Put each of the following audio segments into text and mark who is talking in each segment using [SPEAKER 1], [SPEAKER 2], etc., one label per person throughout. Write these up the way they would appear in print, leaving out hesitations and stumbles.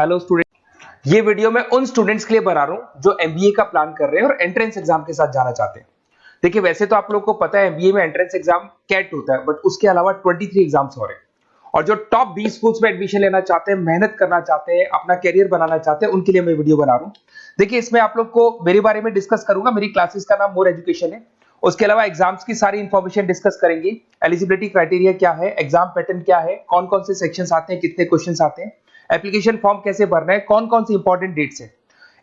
[SPEAKER 1] Hello student, ये video मैं उन स्टूडेंट्स के लिए बना रहा हूं जो एमबीए का प्लान कर रहे हैं और एंट्रेंस एग्जाम के साथ जाना चाहते हैं। देखिए, वैसे तो आप लोगों को पता है एमबीए में एंट्रेंस एग्जाम कैट होता है, बट उसके अलावा 23 एग्जाम्स हो रहे हैं। और जो टॉप 20 स्कूल्स में एडमिशन लेना चाहते हैं, मेहनत करना चाहते हैं, अपना कैरियर बनाना चाहते हैं, उनके लिए मैं वीडियो बना रहा हूं। देखिए, इसमें आप लोग को मेरे बारे में डिस्कस करूंगा। मेरी क्लासेस का नाम मोर एजुकेशन है। उसके अलावा एग्जाम्स की सारी इंफॉर्मेशन डिस्कस करेंगे। एलिजिबिलिटी क्राइटेरिया क्या है, एग्जाम पैटर्न क्या है, कौन कौन से सेक्शंस आते हैं, कितने क्वेश्चंस आते हैं, एप्लीकेशन फॉर्म कैसे भरना है, कौन कौन सी इंपॉर्टेंट डेट्स है,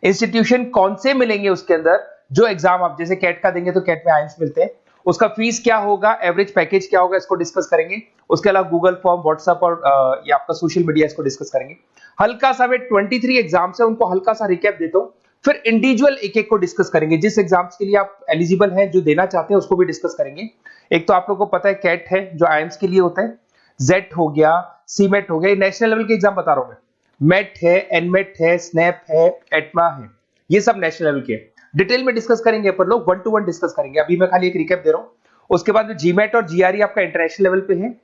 [SPEAKER 1] इंस्टीट्यूशन कौन से मिलेंगे उसके अंदर, जो एग्जाम आप जैसे कैट का देंगे तो कैट में आइम्स मिलते हैं, उसका फीस क्या होगा, एवरेज पैकेज क्या होगा, इसको डिस्कस करेंगे। उसके अलावा गूगल फॉर्म, व्हाट्सएप और ये आपका सोशल मीडिया, इसको डिस्कस करेंगे। हल्का सा वे 23 एग्जाम्स है, उनको हल्का सा रिकैप देता हूं, फिर इंडिविजुअल एक एक को डिस्कस करेंगे। जिस एग्जाम्स के लिए आप एलिजिबल हैं, जो देना चाहते हैं, उसको भी डिस्कस करेंगे। एक तो आप लोगों को पता है कैट है जो आइम्स के लिए होता है, जेट हो गया, सीमेट हो गया, नेशनल लेवल के एग्जाम बता रहा हूं मैं। मेट है, एनमेट है, स्नैप है, एटमा है, ये सब नेशनल लेवल के डिटेल में डिस्कस करेंगे। अपन लोग 1 to 1 डिस्कस करेंगे। अभी मैं खाली एक रिकैप दे रहा हूं। उसके बाद में जीमेट और जीआरई आपका इंटरनेशनल लेवल पे है,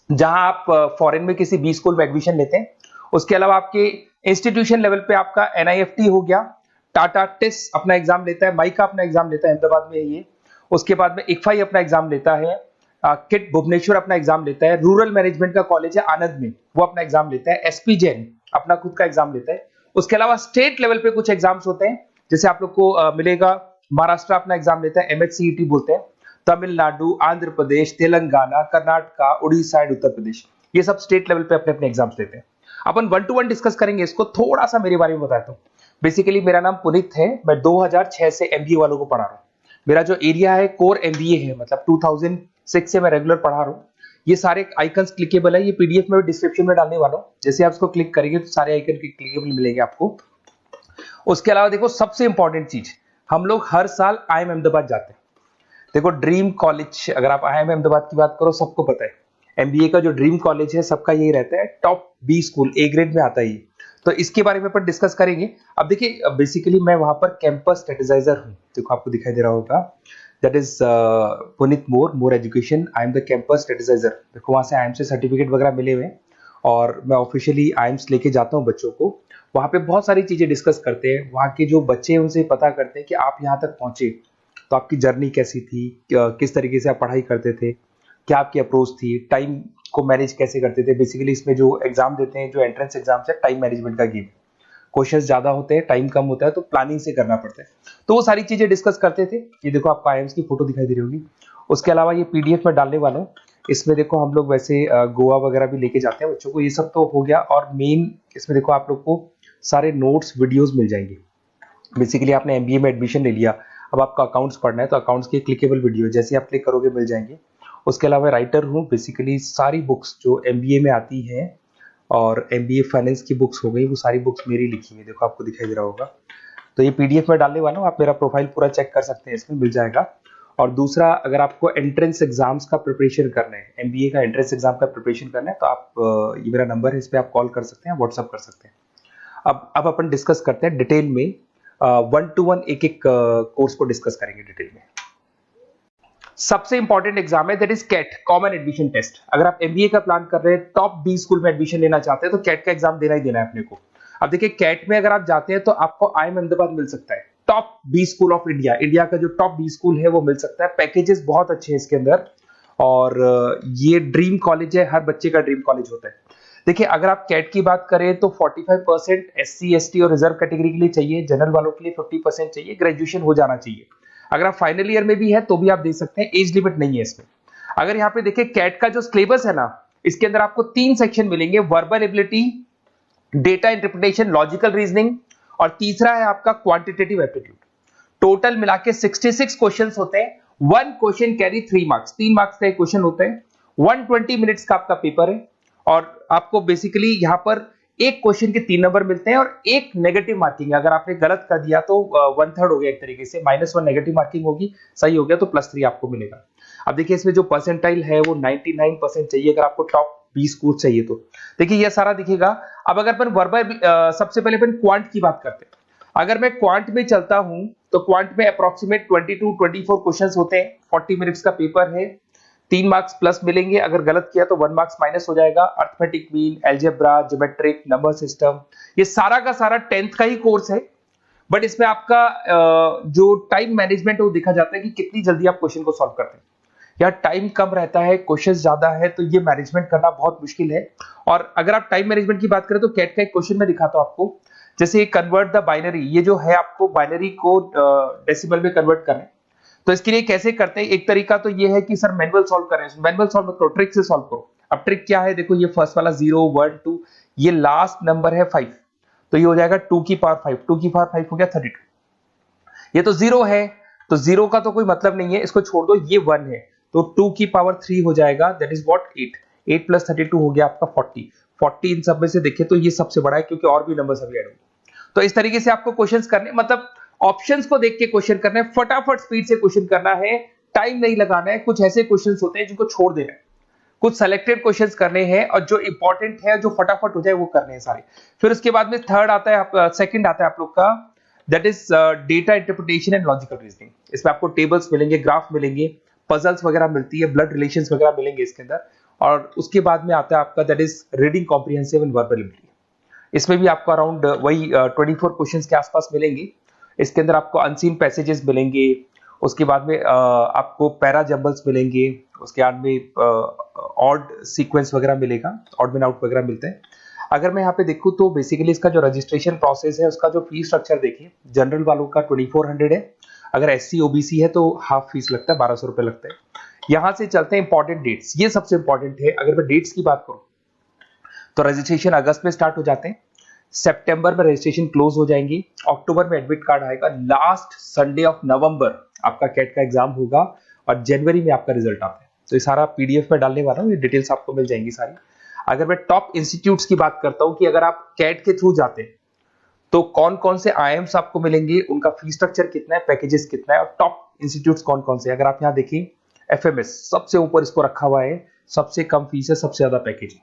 [SPEAKER 1] जहां आप फॉरेन में किसी बी स्कूल में एडमिशन लेते हैं। उसके अलावा आपके इंस्टीट्यूशन लेवल पे आपका एनआईएफटी हो गया, टाटा टिस अपना एग्जाम लेता है, माइका अपना एग्जाम लेता है, अहमदाबाद में है ये। उसके बाद में इक्फाई अपना एग्जाम लेता है, किट भुवनेश्वर अपना एग्जाम लेता है, रूरल मैनेजमेंट का कॉलेज है आनंद में, वो अपना एग्जाम लेता है, एसपी जैन अपना खुद का एग्जाम लेता है। उसके अलावा स्टेट लेवल पे कुछ एग्जाम्स होते हैं, जैसे आप लोग को मिलेगा, महाराष्ट्र अपना एग्जाम लेता है, एमएचसीईटी बोलते हैं, तमिलनाडु, आंध्र प्रदेश, तेलंगाना, कर्नाटका, उड़ीसा एंड उत्तर प्रदेश, ये सब स्टेट लेवल पे अपने अपने एग्जाम्स लेते हैं। अपन 1 to 1 डिस्कस करेंगे। इसको थोड़ा सा मेरे बारे में बताता हूँ। बेसिकली मेरा नाम पुनीत है, मैं 2006 से एमबीए वालों को पढ़ा रहा हूँ। मेरा जो एरिया है कोर एमबीए है, मतलब 2006 से मैं रेगुलर पढ़ा रहा हूँ। ये सारे आइकन्स क्लिकेबल है, ये पीडीएफ में डिस्क्रिप्शन में डालने वाला हूँ। जैसे आप इसको क्लिक करेंगे तो सारे आइकन क्लिकेबल मिलेंगे आपको। उसके अलावा देखो, सबसे इंपॉर्टेंट चीज, हम लोग हर साल आईएम अहमदाबाद जाते हैं। देखो, ड्रीम कॉलेज, अगर आप आईएम अहमदाबाद की बात करो, सबको पता है एमबीए का जो ड्रीम कॉलेज है सबका यही रहता है, top B school, A grade में आता है ये। तो इसके बारे में अपन डिस्कस करेंगे। अब देखिए, बेसिकली मैं वहां पर कैंपस स्ट्रेटेजाइजर हूँ। देखो, आपको दिखाई दे रहा होगा, that is Puneet more education, I am the campus strategiser. देखो, वहां से आईएम से सर्टिफिकेट वगैरह मिले हुए हैं और मैं ऑफिशियली आईएम्स लेके जाता हूँ बच्चों को। वहां पे बहुत सारी चीजें डिस्कस करते हैं। वहां के जो बच्चे हैं उनसे पता करते हैं कि आप यहाँ तक पहुंचे तो आपकी जर्नी कैसी थी, किस तरीके से आप पढ़ाई करते थे, क्या आपकी अप्रोच थी, टाइम को मैनेज कैसे करते थे। बेसिकली इसमें जो एग्जाम देते हैं, जो एंट्रेंस एग्जाम्स है, टाइम मैनेजमेंट का गेम। क्वेश्चंस ज्यादा होते हैं, टाइम कम होता है, तो प्लानिंग से करना पड़ता है। तो वो सारी चीजें डिस्कस करते थे। ये देखो, आपको आईएम्स की फोटो दिखाई दे रही होगी। उसके अलावा ये पीडीएफ में डालने वाला हूँ। इसमें देखो, हम लोग वैसे गोवा वगैरह भी लेके जाते हैं बच्चों को। ये सब तो हो गया। और मेन इसमें देखो, आप लोग को सारे नोट्स, वीडियोस मिल जाएंगे। बेसिकली आपने एमबीए में एडमिशन ले लिया, अब आपका अकाउंट्स पढ़ना है, तो अकाउंट्स के क्लिकेबल वीडियो जैसे आप क्लिक करोगे मिल जाएंगे। उसके अलावा राइटर हूँ। बेसिकली सारी बुक्स जो एमबीए में आती हैं और एमबीए फाइनेंस की बुक्स हो गई, वो सारी बुक्स मेरी लिखी है। देखो, आपको दिखाई दे रहा होगा। तो ये पीडीएफ में डालने वाला हूँ, आप मेरा प्रोफाइल पूरा चेक कर सकते हैं, इसमें मिल जाएगा। और दूसरा, अगर आपको एंट्रेंस एग्जाम्स का प्रिपरेशन करना है, एमबीए का एंट्रेंस एग्जाम का प्रिपरेशन करना है, तो आप ये मेरा नंबर है, इस पर आप कॉल कर सकते हैं, व्हाट्सअप कर सकते हैं। अब अपन डिस्कस करते हैं डिटेल में। 1 to 1 एक एक कोर्स को डिस्कस करेंगे डिटेल में। सबसे इंपॉर्टेंट एग्जाम है, that is CAT, common admission test. अगर आप एमबीए का प्लान कर रहे हैं, टॉप बी स्कूल में एडमिशन लेना चाहते हैं, तो कैट का एग्जाम देना ही देना है अपने को। अब देखिए, कैट में अगर आप जाते हैं तो आपको आईएम अहमदाबाद मिल सकता है, top B school of India, India का जो टॉप बी स्कूल है वो मिल सकता है। पैकेजेस बहुत अच्छे हैं इसके अंदर, और ये ड्रीम कॉलेज है, हर बच्चे का ड्रीम कॉलेज होता है। देखिए, अगर आप कैट की बात करें तो 45% एससी एसटी और रिजर्व कैटेगरी के लिए चाहिए, जनरल वालों के लिए 50% चाहिए, ग्रेजुएशन हो जाना चाहिए। अगर आप फाइनल ईयर में भी है तो भी आप दे सकते हैं, एज लिमिट नहीं है इसमें। अगर यहाँ पे देखिए, कैट का जो सिलेबस है ना, इसके अंदर आपको 3 सेक्शन मिलेंगे, verbal ability, data interpretation, logical reasoning, और तीसरा है आपका क्वांटिटेटिव एप्टीट्यूड। टोटल मिला के 66 क्वेश्चंस होते हैं। 1 क्वेश्चन कैरी 3 मार्क्स, 3 मार्क्स का एक क्वेश्चन होता है। 120 मिनट्स का आपका पेपर है, और आपको बेसिकली यहाँ पर एक क्वेश्चन के 3 नंबर मिलते हैं और एक नेगेटिव मार्किंग है। अगर आपने गलत कर दिया तो 1/3 हो गया एक तरीके से, -1 नेगेटिव मार्किंग होगी, सही हो गया तो +3 आपको मिलेगा। अब देखिए, इसमें जो परसेंटाइल है वो 99% चाहिए, अगर आपको टॉप 20 कोर्स चाहिए तो। देखिए, ये सारा दिखेगा। अब अगर अपन वर्बल, सबसे पहले अपन क्वांट की बात करते हैं। अगर मैं क्वांट में चलता हूं तो क्वांट में अप्रोक्सीमेट 22-24 क्वेश्चंस होते हैं, 40 मिनट्स का पेपर है, 3 मार्क्स प्लस मिलेंगे, अगर गलत किया तो 1 मार्क्स माइनस हो जाएगा। Arithmetic mean, algebra, geometric, number system, ये सारा का सारा 10th का ही कोर्स है, बट इसमें आपका जो टाइम मैनेजमेंट है वो देखा जाता है कि कितनी जल्दी आप क्वेश्चन को सॉल्व करते हैं। या टाइम कम रहता है, क्वेश्चन ज्यादा है, तो ये मैनेजमेंट करना बहुत मुश्किल है। और अगर आप टाइम मैनेजमेंट की बात करें तो कैट का एक क्वेश्चन मैं दिखाता हूं आपको, जैसे कन्वर्ट द बाइनरी, ये जो है आपको बाइनरी को डेसिमल में कन्वर्ट करना है। तो इसके लिए कैसे करते हैं, एक तरीका तो ये है कि सर मैनुअल सॉल्व करें, मैनुअल सॉल्व मत करो, ट्रिक से सॉल्व करो। अब ट्रिक क्या है, देखो ये फर्स्ट वाला 0 1 2, ये लास्ट नंबर है 5, तो ये हो जाएगा 2 की पावर 5, 2 की पावर 5 हो गया 32। ये तो 0 है, तो 0 का तो कोई मतलब नहीं है, इसको छोड़ दो, ये 1 है, तो 2 की पावर 3 हो जाएगा, दैट इज व्हाट 8, 8 प्लस 32 हो गया आपका 40। 40 इन सब में से देखिए तो ये सबसे बड़ा है, क्योंकि और भी नंबर अभी ऐड होंगे। तो इस तरीके से आपको क्वेश्चंस करने, मतलब ऑप्शंस को देख के क्वेश्चन करना है, फटाफट स्पीड से क्वेश्चन करना है, टाइम नहीं लगाना है। कुछ ऐसे क्वेश्चंस होते हैं जिनको छोड़ देना है, कुछ सेलेक्टेड क्वेश्चंस करने हैं, और जो इंपॉर्टेंट है, जो फटाफट हो जाए वो करने हैं सारे। फिर उसके बाद में थर्ड आता है, सेकंड आता है आप लोग का, that is data interpretation and logical reasoning. इसमें आपको टेबल्स मिलेंगे, ग्राफ मिलेंगे, पजल्स वगैरह मिलती है, ब्लड रिलेशंस वगैरह मिलेंगे इसके अंदर। और उसके बाद में आता है आपका that is reading comprehensive and verbal ability. इसमें भी आपको अराउंड वही 24 क्वेश्चंस के आसपास मिलेंगे। इसके अंदर आपको अनसीन पैसेजेस मिलेंगे, उसके बाद में आपको पैरा जंबल्स मिलेंगे, उसके बाद में ऑड सीक्वेंस वगैरह मिलेगा, ऑड में आउट वगैरह मिलते हैं। अगर मैं यहाँ पे देखूं तो बेसिकली इसका जो रजिस्ट्रेशन प्रोसेस है, उसका जो फीस स्ट्रक्चर देखिए, जनरल वालों का 2400 है, अगर एससी ओबीसी है तो हाफ फीस लगता है, 1200 रुपए लगता है। यहां से चलते हैं इंपॉर्टेंट डेट्स, ये सबसे इंपॉर्टेंट है। अगर मैं डेट्स की बात करूं तो रजिस्ट्रेशन अगस्त में स्टार्ट हो जाते हैं, सितंबर में रजिस्ट्रेशन क्लोज हो जाएंगी, अक्टूबर में एडमिट कार्ड आएगा, लास्ट संडे ऑफ नवंबर आपका कैट का एग्जाम होगा, और जनवरी में आपका रिजल्ट आता है। तो ये सारा पीडीएफ में डालने वाला हूँ, ये डिटेल्स आपको मिल जाएंगी सारी। अगर मैं टॉप इंस्टीट्यूट्स की बात करता हूं कि अगर आप कैट के थ्रू जाते हैं तो कौन कौन से आईएम्स आपको मिलेंगे, उनका फीस स्ट्रक्चर कितना है, पैकेजेस कितना है, और टॉप इंस्टीट्यूट्स कौन कौन से। अगर आप यहाँ देखिए एफएमएस सबसे ऊपर इसको रखा हुआ है, सबसे कम फीस है, सबसे ज्यादा पैकेज है,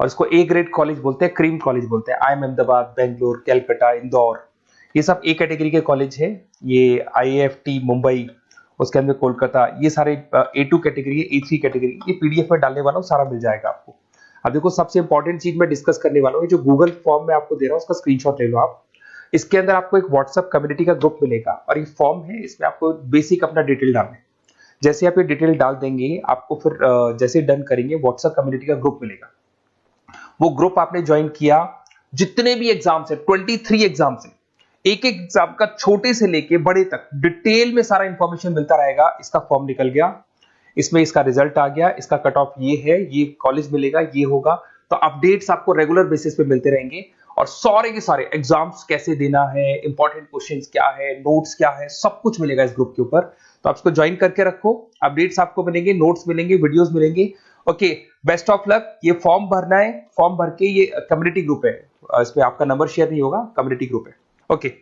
[SPEAKER 1] और इसको ए ग्रेड कॉलेज बोलते हैं, क्रीम कॉलेज बोलते हैं। आईएम अहमदाबाद, बेंगलोर, कैलकाटा, इंदौर, ये सब ए कैटेगरी के कॉलेज है। ये आईएएफटी मुंबई, उसके अंदर कोलकाता, ये सारे A2 कैटेगरी है, A3 कैटेगरी। ये पीडीएफ में डालने वाला हूँ, सारा मिल जाएगा आपको। अब देखो सबसे इंपॉर्टेंट चीज मैं डिस्कस करने वाला हूँ, जो गूगल फॉर्म में आपको दे रहा हूँ उसका स्क्रीनशॉट ले लो आप। इसके अंदर आपको एक व्हाट्सएप कम्युनिटी का ग्रुप मिलेगा, और ये फॉर्म है, इसमें आपको बेसिक अपना डिटेल डालना है। जैसे आप ये डिटेल डाल देंगे, आपको फिर जैसे डन करेंगे, व्हाट्सएप कम्युनिटी का ग्रुप मिलेगा। वो ग्रुप आपने ज्वाइन किया, जितने भी एग्जाम्स है, 23 एग्जाम्स है, एक एक एग्जाम का छोटे से लेके बड़े तक डिटेल में सारा इंफॉर्मेशन मिलता रहेगा। इसका फॉर्म निकल गया, इसमें इसका रिजल्ट आ गया, इसका कट ऑफ ये है, ये कॉलेज मिलेगा, ये होगा। तो अपडेट्स आपको रेगुलर बेसिस पे मिलते रहेंगे, और सारे के सारे एग्जाम्स कैसे देना है, इंपॉर्टेंट क्वेश्चंस क्या है, नोट्स क्या है, सब कुछ मिलेगा इस ग्रुप के ऊपर। तो आप इसको ज्वाइन करके रखो, अपडेट्स आपको मिलेंगे, नोट्स मिलेंगे, वीडियोस मिलेंगे। Okay, best of luck. ये फॉर्म भरना है, फॉर्म भर के, ये कम्युनिटी ग्रुप है, इस पे आपका नंबर शेयर नहीं होगा, कम्युनिटी ग्रुप है। ओके।